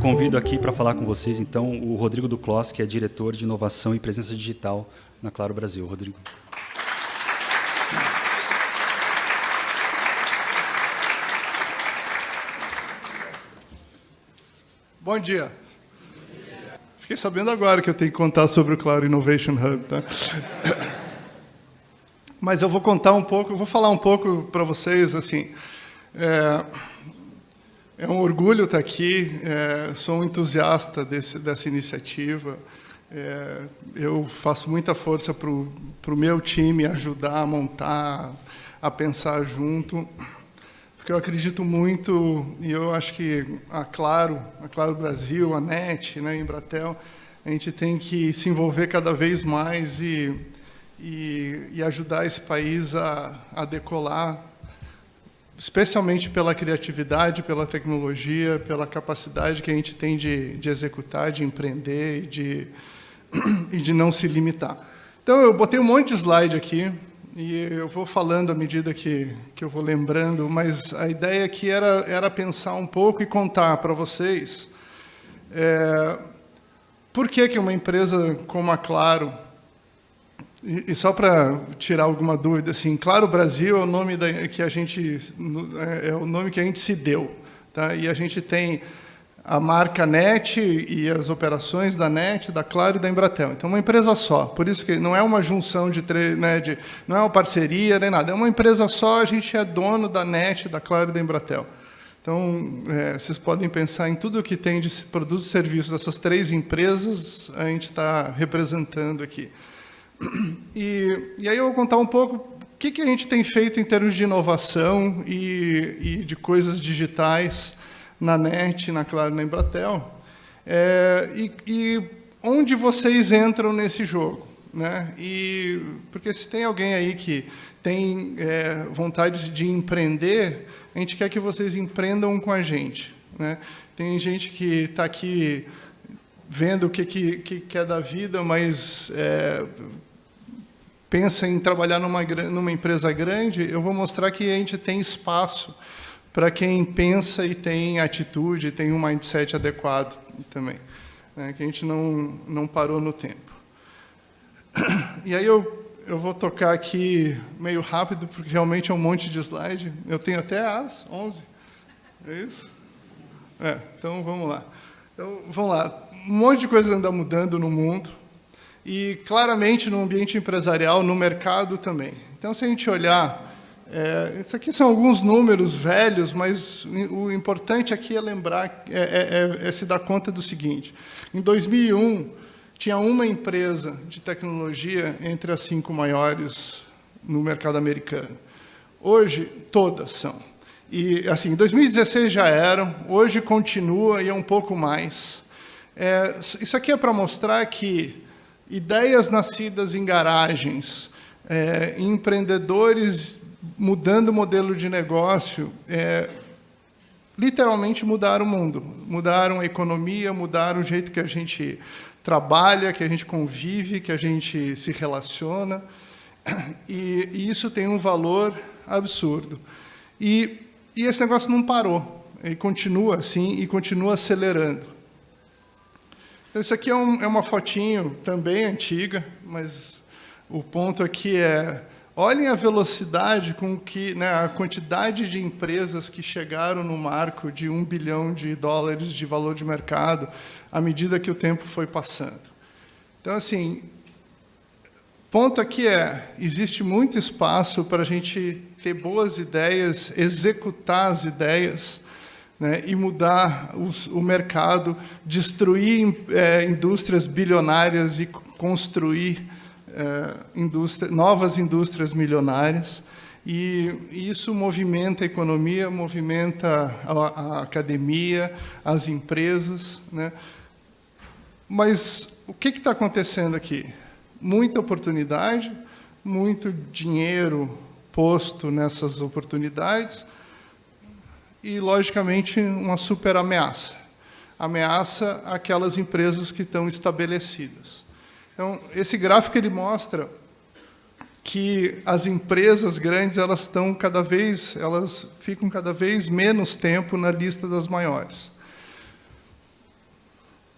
convido aqui para falar com vocês, então, o Rodrigo Duclos, que é diretor de inovação e presença digital na Claro Brasil. Rodrigo. Bom dia. Fiquei sabendo agora que eu tenho que contar sobre o Claro Innovation Hub, tá? Mas eu vou contar um pouco, eu vou falar um pouco para vocês, assim, é um orgulho estar aqui, sou um entusiasta dessa iniciativa, eu faço muita força para o meu time ajudar a montar, a pensar junto, porque eu acredito muito, e eu acho que a Claro Brasil, a NET, né, a Embratel, a gente tem que se envolver cada vez mais e ajudar esse país a decolar, especialmente pela criatividade, pela tecnologia, pela capacidade que a gente tem de executar, de empreender e de não se limitar. Então, eu botei um monte de slide aqui, e eu vou falando à medida que eu vou lembrando, mas a ideia aqui era pensar um pouco e contar para vocês por que uma empresa como a Claro, e só para tirar alguma dúvida, assim, Claro Brasil é o nome que a gente se deu, tá? E a gente tem a marca NET e as operações da NET, da Claro e da Embratel. Então, uma empresa só. Por isso que não é uma junção de três, né, não é uma parceria nem nada. É uma empresa só. A gente é dono da NET, da Claro e da Embratel. Então, vocês podem pensar em tudo o que tem de produtos e serviços dessas três empresas, a gente está representando aqui. E aí eu vou contar um pouco o que a gente tem feito em termos de inovação e de coisas digitais na NET, na Claro e na Embratel, e onde vocês entram nesse jogo, né? Porque se tem alguém aí que tem vontade de empreender, a gente quer que vocês empreendam com a gente, né? Tem gente que está aqui vendo o que é da vida, mas pensa em trabalhar numa empresa grande. Eu vou mostrar que a gente tem espaço para quem pensa e tem atitude, tem um mindset adequado também, né? Que a gente não parou no tempo. E aí eu vou tocar aqui meio rápido, porque realmente é um monte de slide. Eu tenho até às 11. É isso? Então, vamos lá. Então, vamos lá. Um monte de coisa anda mudando no mundo, e claramente no ambiente empresarial, no mercado também. Então, se a gente olhar, isso aqui são alguns números velhos, mas o importante aqui é lembrar, se dar conta do seguinte: em 2001, tinha uma empresa de tecnologia entre as 5 maiores no mercado americano. Hoje, todas são. E, assim, em 2016 já eram, hoje continua e é um pouco mais. Isso aqui é para mostrar que ideias nascidas em garagens, empreendedores mudando o modelo de negócio, literalmente mudaram o mundo, mudaram a economia, mudaram o jeito que a gente trabalha, que a gente convive, que a gente se relaciona, e isso tem um valor absurdo. E esse negócio não parou, ele continua assim e continua acelerando. Então, isso aqui é uma fotinho também antiga, mas o ponto aqui olhem a velocidade com que, né, a quantidade de empresas que chegaram no marco de $1 bilhão de valor de mercado à medida que o tempo foi passando. Então, assim, ponto aqui existe muito espaço para a gente ter boas ideias, executar as ideias, né, e mudar o mercado, destruir indústrias bilionárias e construir novas indústrias milionárias. E isso movimenta a economia, movimenta a academia, as empresas, né? Mas o que está acontecendo aqui? Muita oportunidade, muito dinheiro posto nessas oportunidades, e, logicamente, uma super ameaça. Ameaça aquelas empresas que estão estabelecidas. Então, esse gráfico ele mostra que as empresas grandes elas ficam cada vez menos tempo na lista das maiores.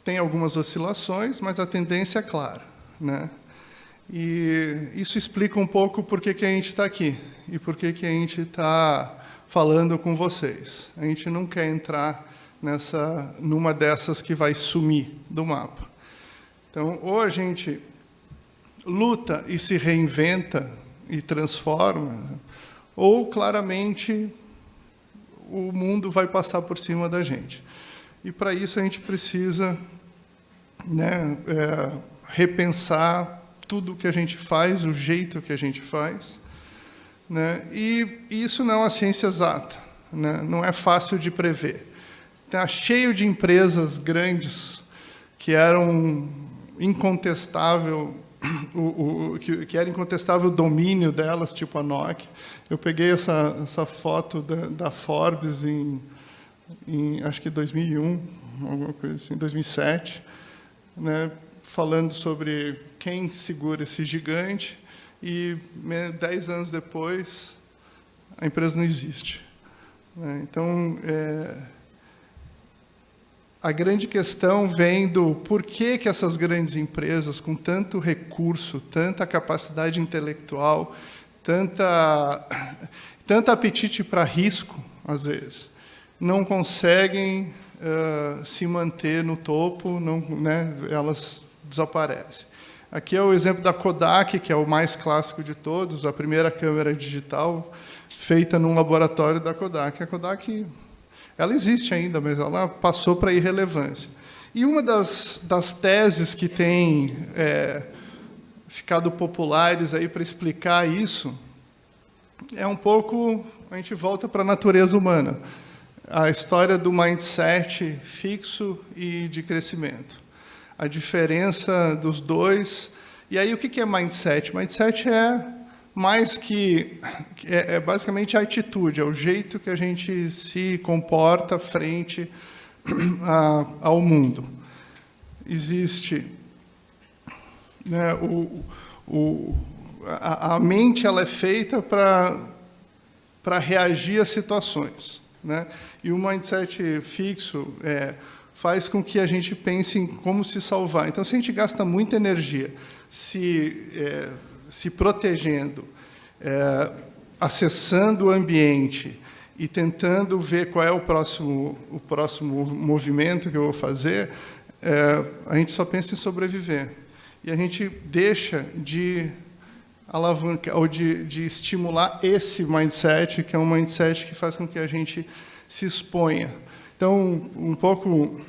tem algumas oscilações, mas a tendência é clara, né? E isso explica um pouco por que a gente está aqui e por que a gente está falando com vocês. A gente não quer entrar numa dessas que vai sumir do mapa. Então, ou a gente luta e se reinventa e transforma, ou, claramente, o mundo vai passar por cima da gente. E, para isso, a gente precisa, né, repensar tudo o que a gente faz, o jeito que a gente faz, né? E isso não é uma ciência exata, né? Não é fácil de prever. Está cheio de empresas grandes que eram incontestável, que era incontestável o domínio delas, tipo a Nokia. Eu peguei essa foto da Forbes em acho que 2001, alguma coisa assim, 2007, né, falando sobre quem segura esse gigante, e 10 anos depois a empresa não existe, né? Então, a grande questão vem do porquê que essas grandes empresas, com tanto recurso, tanta capacidade intelectual, tanto apetite para risco, às vezes, não conseguem se manter no topo, não, né, elas desaparecem. Aqui é o exemplo da Kodak, que é o mais clássico de todos, a primeira câmera digital feita num laboratório da Kodak. A Kodak, ela existe ainda, mas ela passou para a irrelevância. E uma das teses que tem ficado populares aí para explicar isso é um pouco, a gente volta para a natureza humana, a história do mindset fixo e de crescimento. A diferença dos dois. E aí, o que é mindset? Mindset é mais que... É basicamente a atitude, é o jeito que a gente se comporta frente ao mundo. Existe... né, a mente ela é feita para reagir a situações, né? E o mindset fixo faz com que a gente pense em como se salvar. Então, se a gente gasta muita energia se protegendo, acessando o ambiente e tentando ver qual é o próximo movimento que eu vou fazer, a gente só pensa em sobreviver. E a gente deixa de alavancar ou de estimular esse mindset, que é um mindset que faz com que a gente se exponha. Então, um pouco,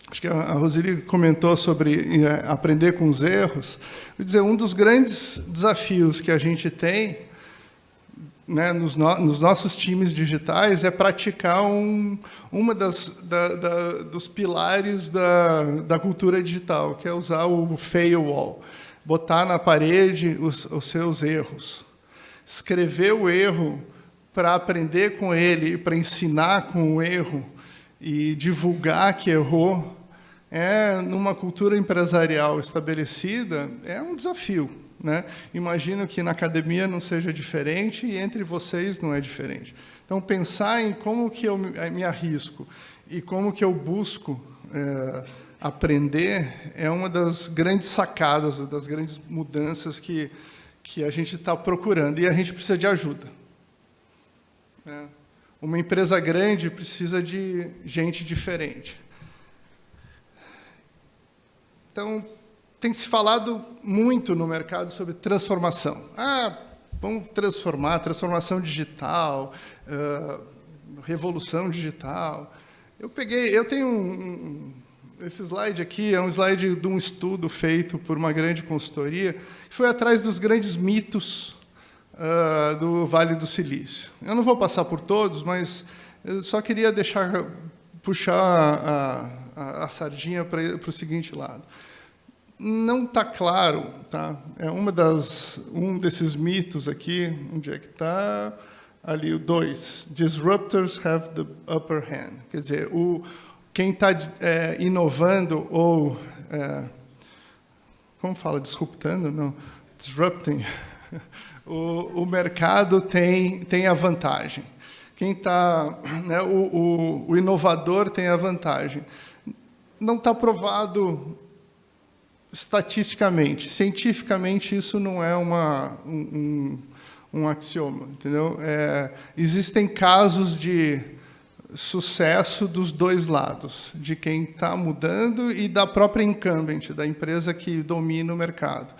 acho que a Roseli comentou sobre aprender com os erros. Vou dizer, um dos grandes desafios que a gente tem, né, nos nossos times digitais é praticar uma dos pilares da cultura digital, que é usar o fail wall, botar na parede os seus erros, escrever o erro para aprender com ele, para ensinar com o erro e divulgar que errou, numa cultura empresarial estabelecida, é um desafio, né? Imagino que na academia não seja diferente e entre vocês não é diferente. Então, pensar em como que eu me arrisco e como que eu busco aprender é uma das grandes sacadas, das grandes mudanças que a gente está procurando, e a gente precisa de ajuda. Uma empresa grande precisa de gente diferente. Então, tem se falado muito no mercado sobre transformação. Vamos transformação digital, revolução digital. Eu tenho esse slide aqui, é um slide de um estudo feito por uma grande consultoria, que foi atrás dos grandes mitos do Vale do Silício. Eu não vou passar por todos, mas eu só queria puxar a sardinha para o seguinte lado. Não está claro, tá? Um desses mitos aqui, onde é que está? Ali, o 2. Disruptors have the upper hand. Quer dizer, quem está inovando ou... como fala? Disruptando? Não. Disrupting. O mercado tem a vantagem. Quem está... né, o inovador tem a vantagem. não está provado estatisticamente. Cientificamente, isso não é um axioma, entendeu? Existem casos de sucesso dos dois lados, de quem está mudando e da própria incumbent, da empresa que domina o mercado.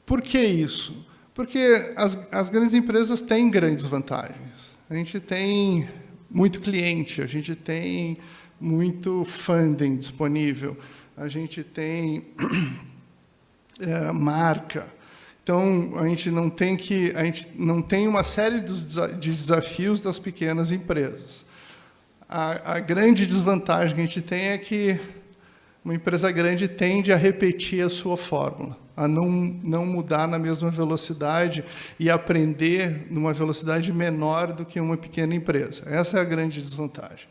Por que isso? Porque as grandes empresas têm grandes vantagens. A gente tem muito cliente, a gente tem muito funding disponível, a gente tem marca. Então, a gente não tem uma série de desafios das pequenas empresas. A grande desvantagem que a gente tem é que uma empresa grande tende a repetir a sua fórmula, a não mudar na mesma velocidade e aprender numa velocidade menor do que uma pequena empresa. Essa é a grande desvantagem.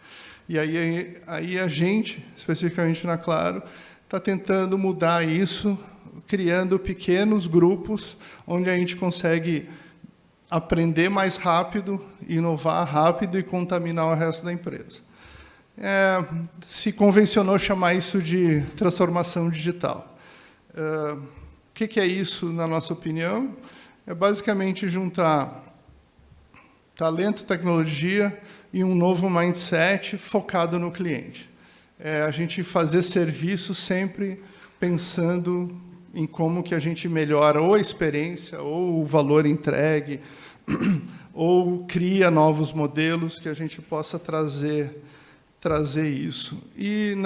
E aí a gente, especificamente na Claro, está tentando mudar isso, criando pequenos grupos onde a gente consegue aprender mais rápido, inovar rápido e contaminar o resto da empresa. Se convencionou chamar isso de transformação digital. O que é isso, na nossa opinião? É basicamente juntar talento, tecnologia e um novo mindset focado no cliente. A gente fazer serviço sempre pensando em como que a gente melhora ou a experiência, ou o valor entregue, ou cria novos modelos que a gente possa trazer isso. E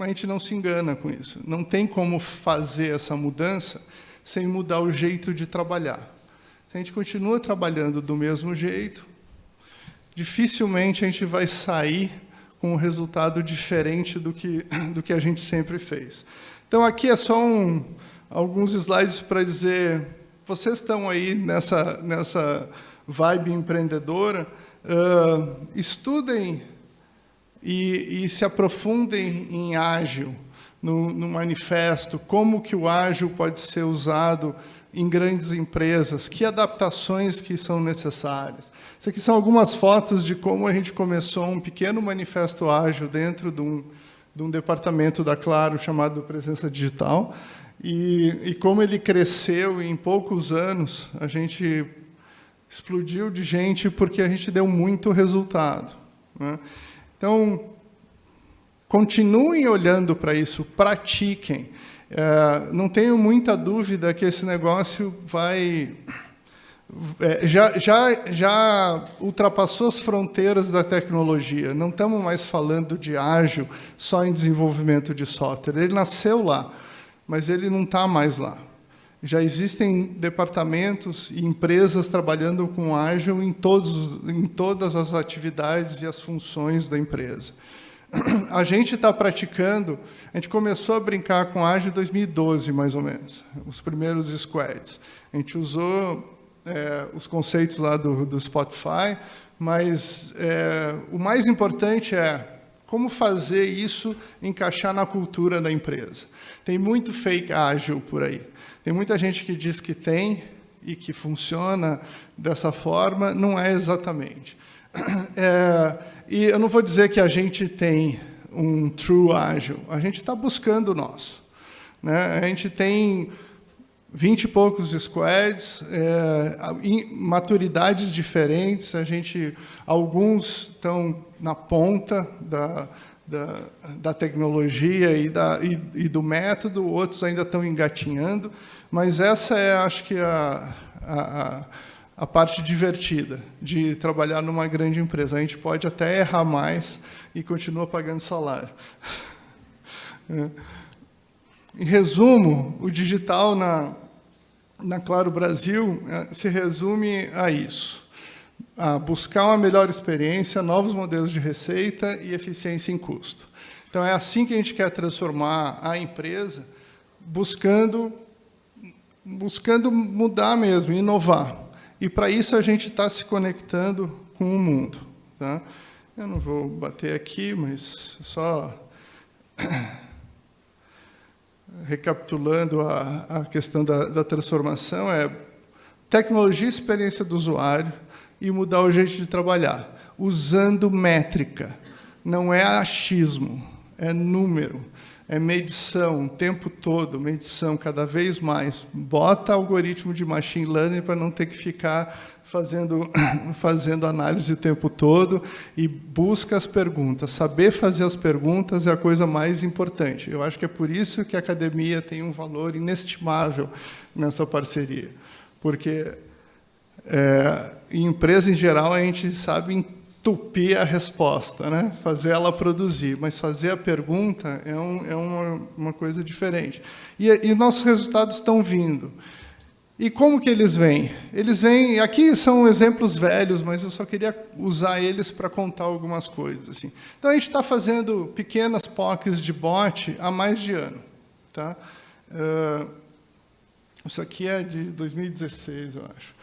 a gente não se engana com isso. Não tem como fazer essa mudança sem mudar o jeito de trabalhar. Se a gente continua trabalhando do mesmo jeito, dificilmente a gente vai sair com um resultado diferente do que a gente sempre fez. Então, aqui é só alguns slides para dizer, vocês estão aí nessa vibe empreendedora, estudem e se aprofundem em ágil, no manifesto, como que o ágil pode ser usado em grandes empresas, que adaptações que são necessárias. Isso aqui são algumas fotos de como a gente começou um pequeno manifesto ágil dentro de um departamento da Claro chamado Presença Digital, e como ele cresceu em poucos anos, a gente explodiu de gente porque a gente deu muito resultado, né? Então, continuem olhando para isso, pratiquem. Não tenho muita dúvida que esse negócio já ultrapassou as fronteiras da tecnologia. Não estamos mais falando de ágil só em desenvolvimento de software. Ele nasceu lá, mas ele não está mais lá. Já existem departamentos e empresas trabalhando com ágil em todas as atividades e as funções da empresa. A gente está praticando, a gente começou a brincar com ágil em 2012, mais ou menos, os primeiros squads. A gente usou os conceitos lá do Spotify, mas o mais importante é como fazer isso encaixar na cultura da empresa. Tem muito fake ágil por aí. Tem muita gente que diz que tem e que funciona dessa forma, não é exatamente. E eu não vou dizer que a gente tem um true ágil, a gente está buscando o nosso, né? A gente tem 20 e poucos squads, em maturidades diferentes, alguns estão na ponta da tecnologia e do método, outros ainda estão engatinhando, mas essa é, acho que, a parte divertida de trabalhar numa grande empresa. A gente pode até errar mais e continua pagando salário. Em resumo, o digital na Claro Brasil se resume a isso: a buscar uma melhor experiência, novos modelos de receita e eficiência em custo. Então, é assim que a gente quer transformar a empresa, buscando mudar mesmo, inovar. E, para isso, a gente está se conectando com o mundo, tá? Eu não vou bater aqui, mas só recapitulando a questão da transformação, tecnologia e experiência do usuário e mudar o jeito de trabalhar, usando métrica. Não é achismo, é número, é medição o tempo todo, medição cada vez mais. Bota algoritmo de machine learning para não ter que ficar fazendo análise o tempo todo e busca as perguntas. Saber fazer as perguntas é a coisa mais importante. Eu acho que é por isso que a academia tem um valor inestimável nessa parceria. Porque, em empresa, em geral, a gente sabe entupir a resposta, né? Fazer ela produzir, mas fazer a pergunta é uma coisa diferente. E nossos resultados estão vindo. E como que eles vêm? Eles vêm... Aqui são exemplos velhos, mas eu só queria usar eles para contar algumas coisas. Assim. Então, a gente está fazendo pequenas POCs de bot há mais de ano. Tá? Isso aqui é de 2016, eu acho,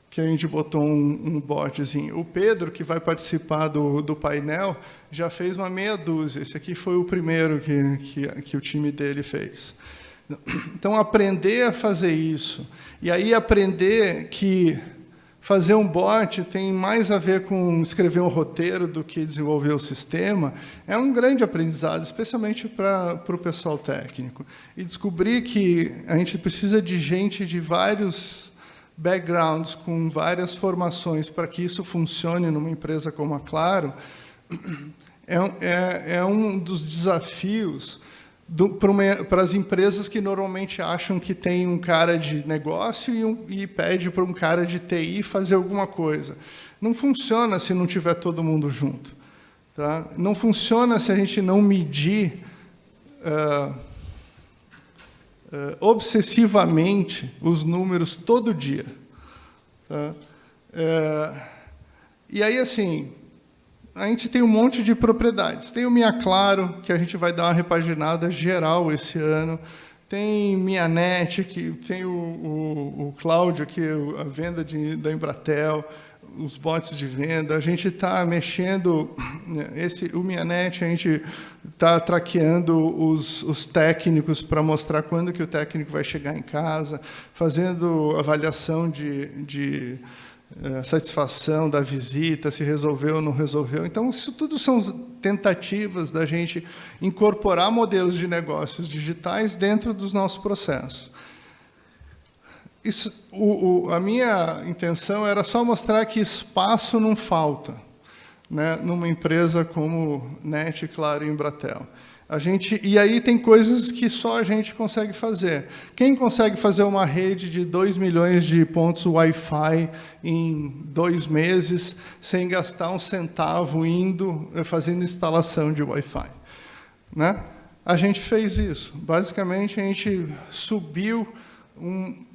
que a gente botou um botzinho. O Pedro, que vai participar do painel, já fez uma meia dúzia. Esse aqui foi o primeiro que o time dele fez. Então, aprender a fazer isso, e aí aprender que fazer um bot tem mais a ver com escrever um roteiro do que desenvolver o sistema, é um grande aprendizado, especialmente para o pessoal técnico. E descobrir que a gente precisa de gente de vários backgrounds, com várias formações, para que isso funcione numa empresa como a Claro, é um dos desafios para as empresas que normalmente acham que tem um cara de negócio e pede para um cara de TI fazer alguma coisa. Não funciona se não tiver todo mundo junto. Tá? Não funciona se a gente não medir obsessivamente os números todo dia. Tá? E aí, assim... A gente tem um monte de propriedades. Tem o Minha Claro, que a gente vai dar uma repaginada geral esse ano. Tem Minha Net, que tem o Cláudio, que é a venda da Embratel, os bots de venda. A gente está mexendo... o Minha Net, a gente está traqueando os técnicos para mostrar quando que o técnico vai chegar em casa, fazendo avaliação de satisfação da visita, se resolveu ou não resolveu. Então, isso tudo são tentativas da gente incorporar modelos de negócios digitais dentro dos nossos processos. A minha intenção era só mostrar que espaço não falta, né, numa empresa como NET, Claro e Embratel. E aí tem coisas que só a gente consegue fazer. Quem consegue fazer uma rede de 2 milhões de pontos Wi-Fi em 2 meses, sem gastar um centavo fazendo instalação de Wi-Fi? Né? A gente fez isso. Basicamente, a gente subiu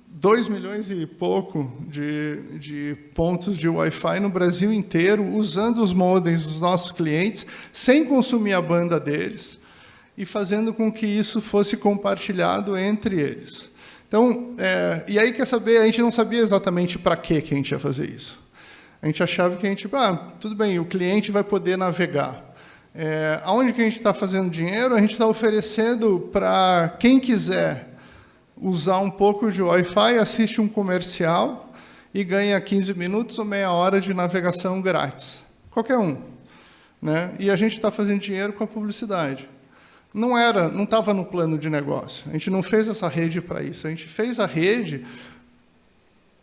2 milhões e pouco de pontos de Wi-Fi no Brasil inteiro, usando os modems dos nossos clientes, sem consumir a banda deles, e fazendo com que isso fosse compartilhado entre eles. Então, e aí, quer saber, a gente não sabia exatamente para que a gente ia fazer isso. A gente achava que tudo bem, o cliente vai poder navegar. Aonde que a gente está fazendo dinheiro? A gente está oferecendo para quem quiser usar um pouco de Wi-Fi, assiste um comercial e ganha 15 minutos ou meia hora de navegação grátis. Qualquer um. Né? E a gente está fazendo dinheiro com a publicidade. Não estava no plano de negócio. A gente não fez essa rede para isso. A gente fez a rede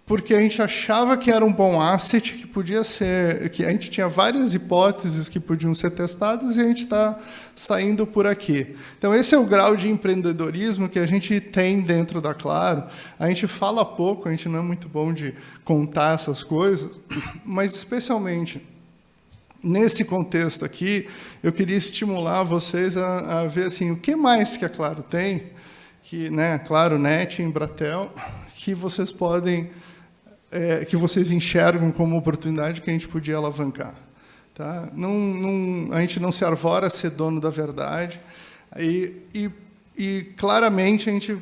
porque a gente achava que era um bom asset, que podia ser, que a gente tinha várias hipóteses que podiam ser testadas e a gente está saindo por aqui. Então, esse é o grau de empreendedorismo que a gente tem dentro da Claro. A gente fala pouco, a gente não é muito bom de contar essas coisas, mas, especialmente, nesse contexto aqui, eu queria estimular vocês a ver assim, o que mais que a Claro tem, Claro, NET, Embratel, que vocês podem, que vocês enxergam como oportunidade que a gente podia alavancar. Tá? A gente não se arvora a ser dono da verdade, e claramente a gente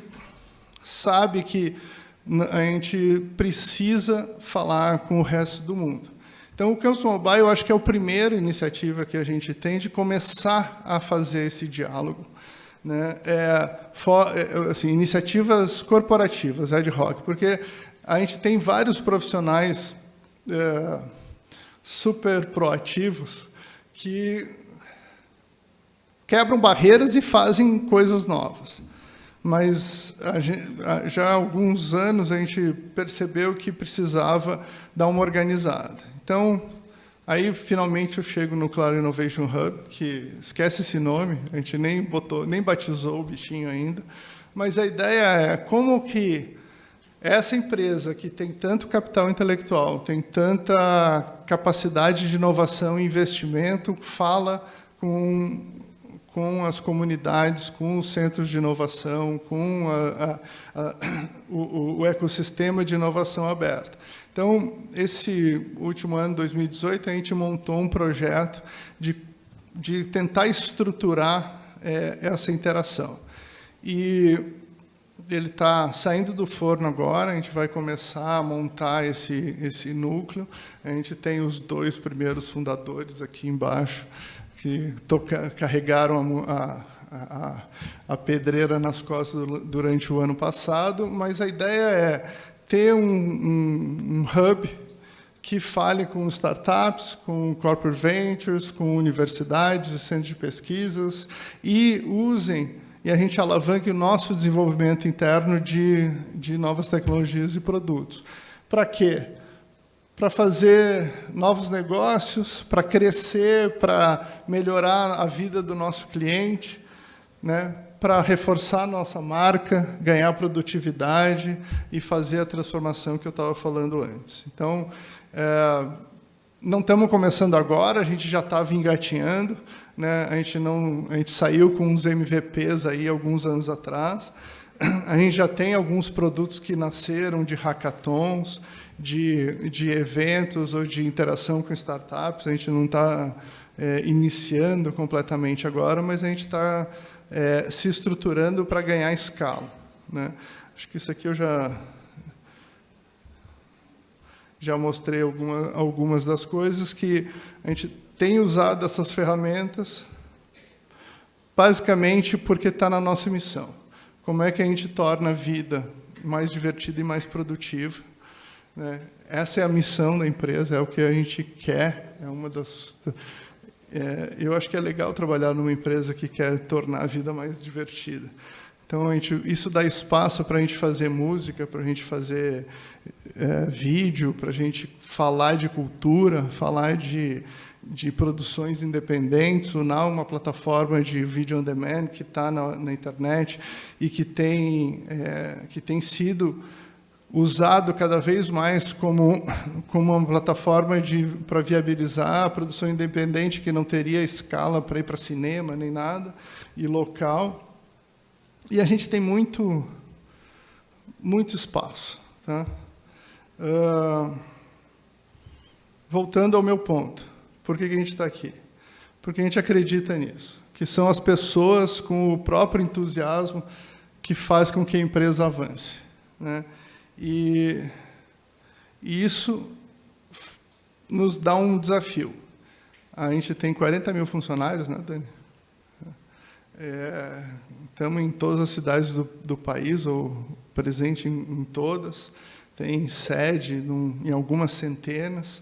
sabe que a gente precisa falar com o resto do mundo. Então, o Campus Mobile, eu acho que é a primeira iniciativa que a gente tem de começar a fazer esse diálogo. Né? Assim, iniciativas corporativas, ad hoc, porque a gente tem vários profissionais super proativos que quebram barreiras e fazem coisas novas. Mas já há alguns anos a gente percebeu que precisava dar uma organizada. Então, aí finalmente eu chego no Claro Innovation Hub, que esquece esse nome, a gente nem batizou o bichinho ainda, mas a ideia é como que essa empresa que tem tanto capital intelectual, tem tanta capacidade de inovação e investimento, fala com as comunidades, com os centros de inovação, com o ecossistema de inovação aberta. Então, esse último ano, 2018, a gente montou um projeto de tentar estruturar essa interação. E ele está saindo do forno agora, a gente vai começar a montar esse núcleo. A gente tem os 2 primeiros fundadores aqui embaixo, que carregaram a pedreira nas costas durante o ano passado, mas a ideia é ter um hub que fale com startups, com corporate ventures, com universidades e centros de pesquisas, e a gente alavanque o nosso desenvolvimento interno de novas tecnologias e produtos. Para quê? Para fazer novos negócios, para crescer, para melhorar a vida do nosso cliente, né? Para reforçar a nossa marca, ganhar produtividade e fazer a transformação que eu estava falando antes. Então, não estamos começando agora, a gente já estava engatinhando, né? A gente saiu com uns MVPs aí alguns anos atrás. A gente já tem alguns produtos que nasceram de hackathons, de eventos ou de interação com startups. A gente não está iniciando completamente agora, mas a gente está se estruturando para ganhar escala, né? Acho que isso aqui eu já mostrei algumas das coisas que a gente tem usado essas ferramentas, basicamente porque está na nossa missão. Como é que a gente torna a vida mais divertida e mais produtiva, né? Essa é a missão da empresa, é o que a gente quer. Eu acho que é legal trabalhar numa empresa que quer tornar a vida mais divertida. Então, isso dá espaço para a gente fazer música, para a gente fazer vídeo, para a gente falar de cultura, falar de produções independentes, o Now, uma plataforma de vídeo on demand que está na internet e que tem sido usado cada vez mais como uma plataforma para viabilizar a produção independente, que não teria escala para ir para cinema nem nada, e local. E a gente tem muito espaço, tá? Voltando ao meu ponto. Por que a gente está aqui? Porque a gente acredita nisso, que são as pessoas com o próprio entusiasmo que faz com que a empresa avance, né? E isso nos dá um desafio. A gente tem 40 mil funcionários, né, Dani? Estamos em todas as cidades do país, ou presente em todas. Tem sede em algumas centenas.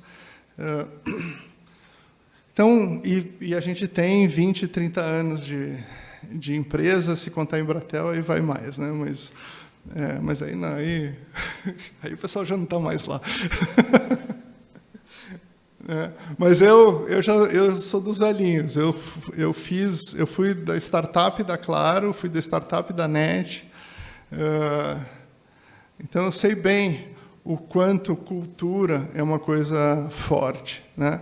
Então, e a gente tem 20, 30 anos de empresa, se contar em Embratel, aí vai mais, né? Mas aí não, aí o pessoal já não está mais lá. Mas eu sou dos velhinhos. Eu fui da startup da Claro, fui da startup da NET. Então eu sei bem o quanto cultura é uma coisa forte, né?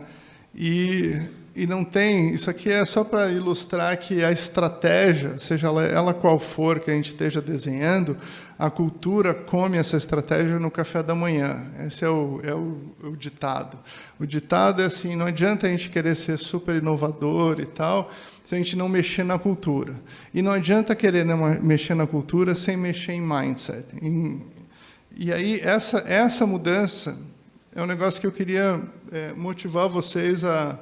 E não tem... Isso aqui é só para ilustrar que a estratégia, seja ela qual for que a gente esteja desenhando, a cultura come essa estratégia no café da manhã. Esse é o ditado. O ditado é assim, não adianta a gente querer ser super inovador e tal, se a gente não mexer na cultura. E não adianta querer mexer na cultura sem mexer em mindset. E aí, essa mudança é um negócio que eu queria motivar vocês a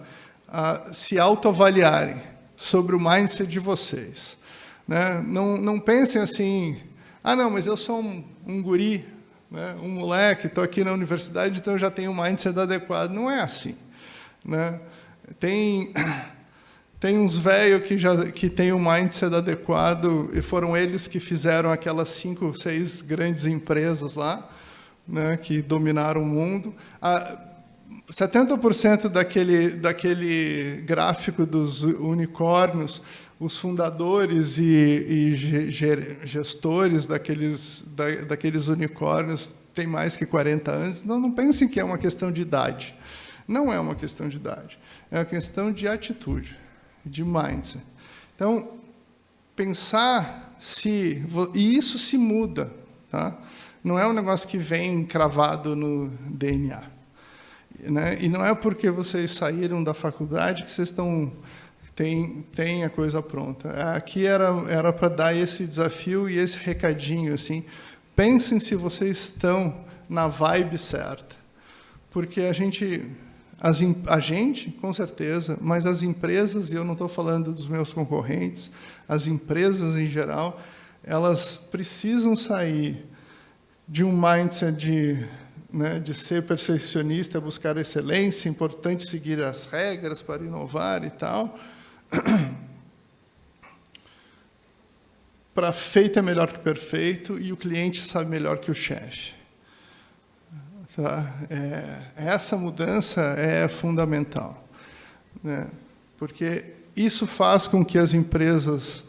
se autoavaliarem sobre o mindset de vocês, né? Não pensem assim, não, mas eu sou um guri, né? Um moleque, estou aqui na universidade, então eu já tenho um mindset adequado. Não é assim, né? Tem Tem uns velhos que tem um mindset adequado, e foram eles que fizeram aquelas 5, 6 grandes empresas lá, né, que dominaram o mundo. 70% daquele gráfico dos unicórnios, os fundadores e gestores daqueles unicórnios têm mais que 40 anos. Não pensem que é uma questão de idade. Não é uma questão de idade. É uma questão de atitude, de mindset. Então, pensar se... E isso se muda. Tá? Não é um negócio que vem cravado no DNA. Né? E não é porque vocês saíram da faculdade que vocês têm a coisa pronta. Aqui era para dar esse desafio e esse recadinho. Assim, pensem se vocês estão na vibe certa. Porque a gente, com certeza, mas as empresas, e eu não estou falando dos meus concorrentes, as empresas em geral, elas precisam sair de um mindset de ser perfeccionista, buscar excelência, é importante seguir as regras para inovar e tal, para feito é melhor que perfeito e o cliente sabe melhor que o chefe. Tá? Essa mudança é fundamental, né? Porque isso faz com que as empresas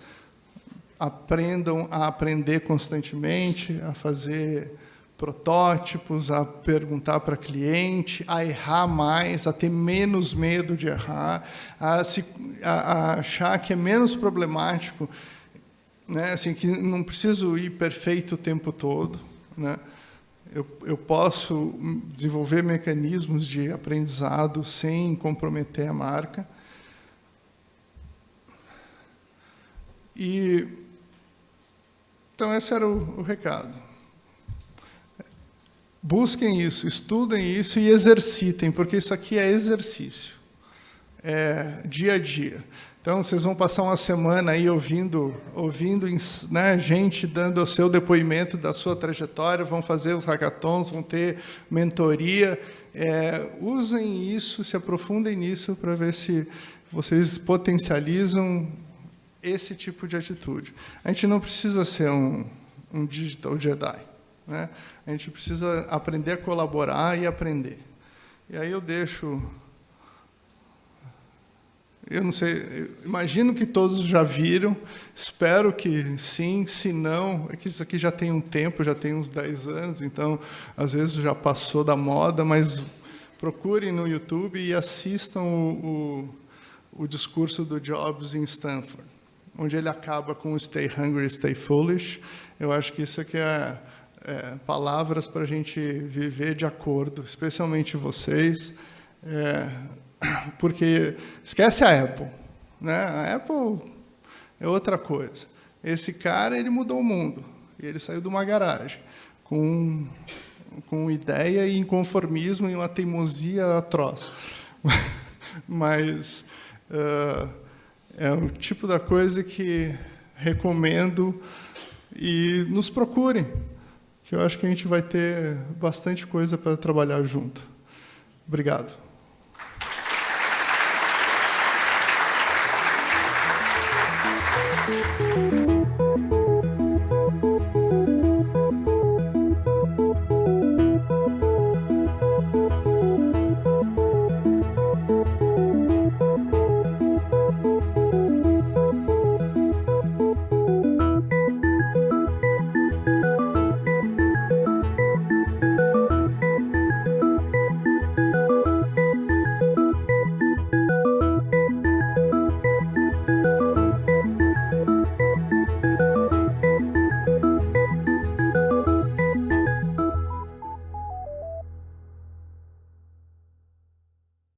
aprendam a aprender constantemente, a fazer protótipos, a perguntar para cliente, a errar mais, a ter menos medo de errar, a achar que é menos problemático, né? Assim, que não preciso ir perfeito o tempo todo, né? Eu posso desenvolver mecanismos de aprendizado sem comprometer a marca. Então, esse era o recado. Busquem isso, estudem isso e exercitem, porque isso aqui é exercício, é dia a dia. Então, vocês vão passar uma semana aí ouvindo né, gente dando o seu depoimento da sua trajetória, vão fazer os hackathons, vão ter mentoria. Usem isso, se aprofundem nisso para ver se vocês potencializam esse tipo de atitude. A gente não precisa ser um digital Jedi, né? A gente precisa aprender a colaborar e aprender. E aí eu deixo... Eu não sei, imagino que todos já viram, espero que sim, se não, é que isso aqui já tem um tempo, já tem uns 10 anos, então, às vezes já passou da moda, mas procurem no YouTube e assistam o discurso do Jobs em Stanford, onde ele acaba com Stay Hungry, Stay Foolish. Eu acho que isso aqui é palavras para a gente viver de acordo, especialmente vocês, porque esquece a Apple, né? A Apple é outra coisa. Esse cara, ele mudou o mundo. E ele saiu de uma garagem com ideia e inconformismo e uma teimosia atroz. Mas é o tipo da coisa que recomendo e nos procurem, que eu acho que a gente vai ter bastante coisa para trabalhar junto. Obrigado.